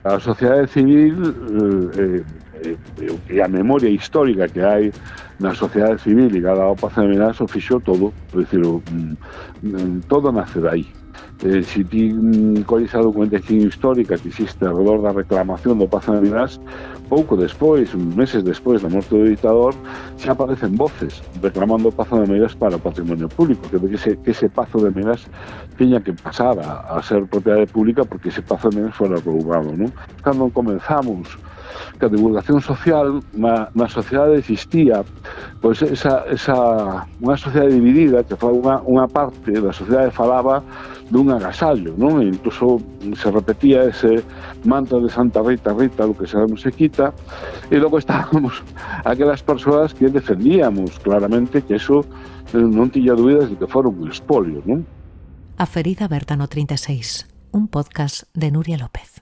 A sociedade civil e a memoria histórica que hai na sociedade civil ligada ao Pazo de Meirás o fixo todo, por dicirlo, todo nace dai. Se ti colles a documentación histórica que existe alrededor da reclamación do Pazo de Meirás, pouco despois, meses despois da morte do dictador, xa aparecen voces reclamando o Pazo de Meirás para o patrimonio público, que ese Pazo de Meirás tiña que pasar a ser propiedade pública porque ese Pazo de Meirás fora roubado, non? Cando comenzamos que a divulgación social na sociedade existía pois unha sociedade dividida, que unha parte da sociedade falaba dun agasallo, non? E incluso se repetía ese mantra de Santa Rita, Rita, lo que se non se quita, e logo estábamos aquelas persoas que defendíamos claramente que eso non tiña dúbidas de que fora un expolio, non? A ferida aberta no 36, un podcast de Nuria López.